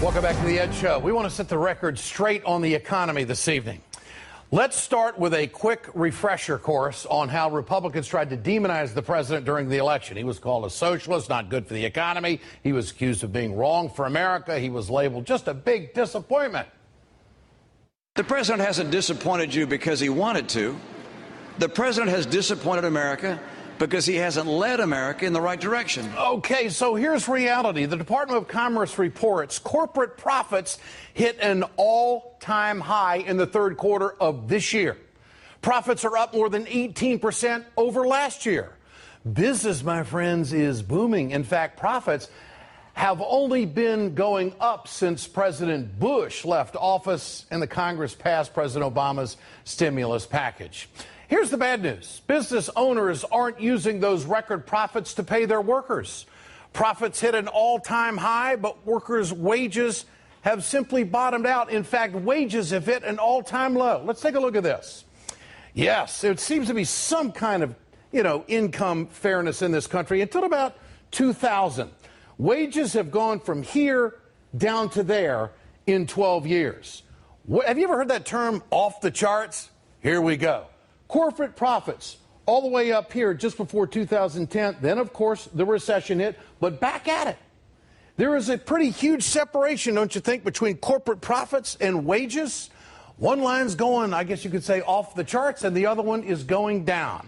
Welcome back to The Ed Show. We want to set the record straight on the economy this evening. Let's start with a quick refresher course on how Republicans tried to demonize the president during the election. He was called a socialist, not good for the economy. He was accused of being wrong for America. He was labeled just a big disappointment. The president hasn't disappointed you because he wanted to. The president has disappointed America because he hasn't led America in the right direction. Okay, so here's reality. The Department of Commerce reports corporate profits hit an all-time high in the third quarter of this year. Profits are up more than 18% over last year. Business, my friends, is booming. In fact, profits have only been going up since President Bush left office and the Congress passed President Obama's stimulus package. Here's the bad news. Business owners aren't using those record profits to pay their workers. Profits hit an all-time high, but workers' wages have simply bottomed out. In fact, wages have hit an all-time low. Let's take a look at this. Yes, it seems to be some kind of, income fairness in this country until about 2000. Wages have gone from here down to there in 12 years. Have you ever heard that term, off the charts? Here we go. Corporate profits all the way up here just before 2010. Then, of course, the recession hit, but back at it. There is a pretty huge separation, don't you think, between corporate profits and wages? One line's going, I guess you could say, off the charts, and the other one is going down.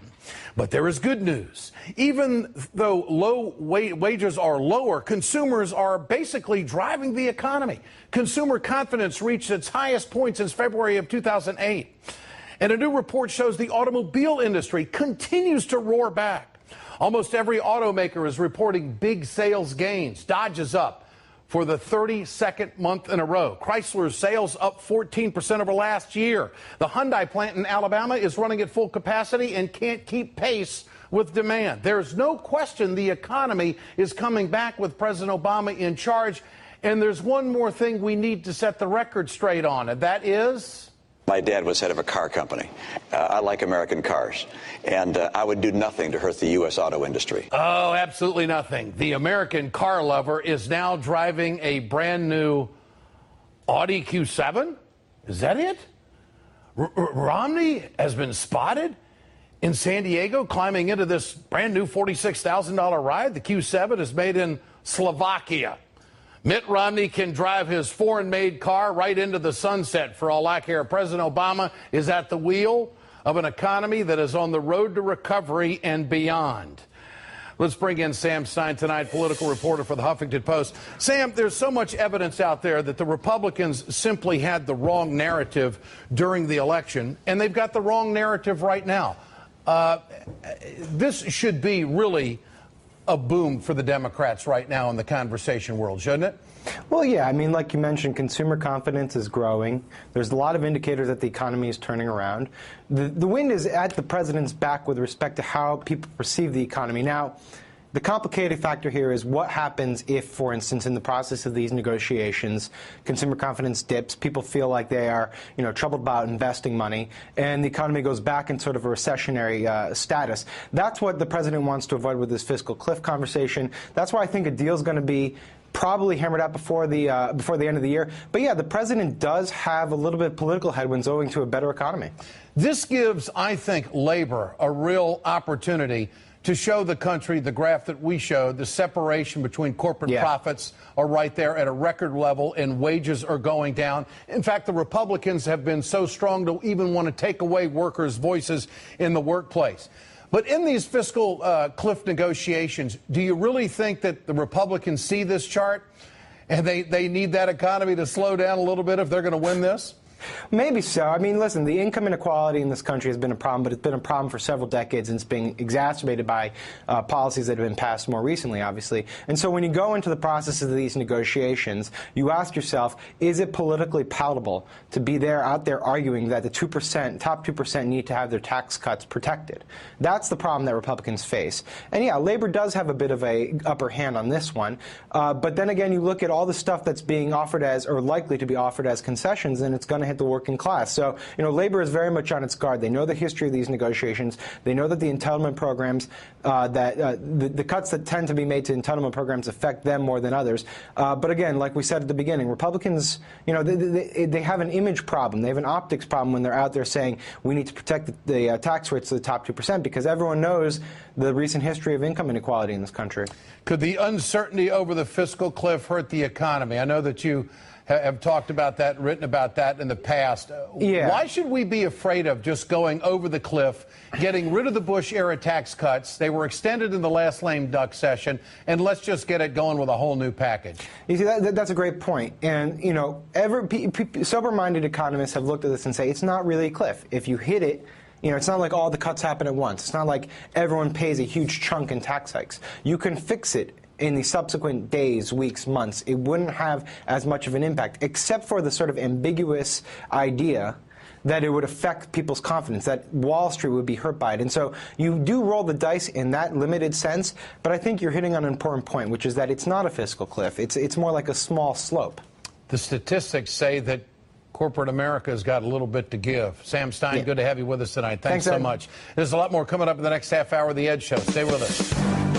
But there is good news. Even though wages are lower, consumers are basically driving the economy. Consumer confidence reached its highest point since February of 2008. And a new report shows the automobile industry continues to roar back. Almost every automaker is reporting big sales gains. Dodge is up for the 32nd month in a row. Chrysler's sales up 14% over last year. The Hyundai plant in Alabama is running at full capacity and can't keep pace with demand. There's no question the economy is coming back with President Obama in charge. And there's one more thing we need to set the record straight on, and that is... My dad was head of a car company. I like American cars, and I would do nothing to hurt the U.S. auto industry. Oh, absolutely nothing. The American car lover is now driving a brand new Audi Q7? Is that it? Romney has been spotted in San Diego climbing into this brand new $46,000 ride. The Q7 is made in Slovakia. Mitt Romney can drive his foreign-made car right into the sunset for all I care. President Obama is at the wheel of an economy that is on the road to recovery and beyond. Let's bring in Sam Stein tonight, political reporter for the Huffington Post. Sam, there's so much evidence out there that the Republicans simply had the wrong narrative during the election, and they've got the wrong narrative right now. This should be really a boom for the Democrats right now in the conversation world, shouldn't it? Well, yeah. I mean, like you mentioned, consumer confidence is growing. There's a lot of indicators that the economy is turning around. The wind is at the president's back with respect to how people perceive the economy. Now, the complicated factor here is what happens if, for instance, in the process of these negotiations, consumer confidence dips, people feel like they are, troubled about investing money, and the economy goes back in sort of a recessionary status. That's what the president wants to avoid with this fiscal cliff conversation. That's why I think a deal is going to be probably hammered out before the end of the year. But yeah, the president does have a little bit of political headwinds owing to a better economy. This gives, I think, labor a real opportunity to show the country the graph that we showed. The separation between corporate profits are right there at a record level, and wages are going down. In fact, the Republicans have been so strong to even want to take away workers' voices in the workplace. But in these fiscal cliff negotiations, do you really think that the Republicans see this chart and they need that economy to slow down a little bit if they're going to win this? Maybe so. I mean, listen, the income inequality in this country has been a problem, but it's been a problem for several decades, and it's being exacerbated by policies that have been passed more recently, obviously. And so when you go into the process of these negotiations, you ask yourself, is it politically palatable to be out there arguing that the top 2% need to have their tax cuts protected? That's the problem that Republicans face. And yeah, labor does have a bit of a upper hand on this one. But then again, you look at all the stuff that's being offered as, or likely to be offered as concessions, and it's going to hit hit the working class. So, labor is very much on its guard. They know the history of these negotiations. They know that the entitlement programs, the cuts that tend to be made to entitlement programs affect them more than others. But again, like we said at the beginning, Republicans, they have an image problem. They have an optics problem when they're out there saying we need to protect the tax rates to the top 2%, because everyone knows the recent history of income inequality in this country. Could the uncertainty over the fiscal cliff hurt the economy? I know that you have talked about that, written about that in the past. Yeah. Why should we be afraid of just going over the cliff, getting rid of the Bush-era tax cuts? They were extended in the last lame duck session, and let's just get it going with a whole new package. You see, that's a great point. And, sober-minded economists have looked at this and say it's not really a cliff. If you hit it, it's not like all the cuts happen at once. It's not like everyone pays a huge chunk in tax hikes. You can fix it in the subsequent days, weeks, months. It wouldn't have as much of an impact, except for the sort of ambiguous idea that it would affect people's confidence, that Wall Street would be hurt by it. And so you do roll the dice in that limited sense, but I think you're hitting on an important point, which is that it's not a fiscal cliff. It's more like a small slope. The statistics say that corporate America has got a little bit to give. Sam Stein, good to have you with us tonight. Thanks so much. There's a lot more coming up in the next half hour of The Ed Show. Stay with us.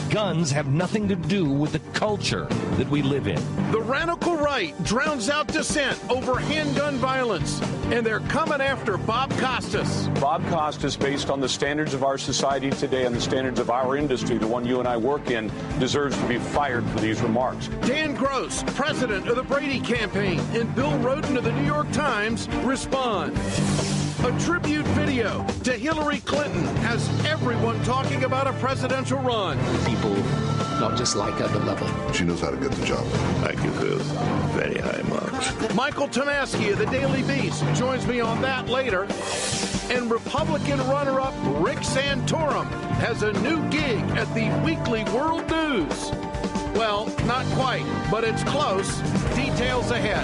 Guns have nothing to do with the culture that we live in. The radical right drowns out dissent over handgun violence, and they're coming after Bob Costas. Bob Costas, based on the standards of our society today and the standards of our industry, the one you and I work in, deserves to be fired for these remarks. Dan Gross, president of the Brady campaign, and Bill Rhoden of the New York Times respond. A tribute video to Hillary Clinton has everyone talking about a presidential run. People not just like her, but love her. She knows how to get the job done. I give her very high marks. Michael Tomasky of the Daily Beast joins me on that later. And Republican runner-up Rick Santorum has a new gig at the Weekly World News. Well, not quite, but it's close. Details ahead.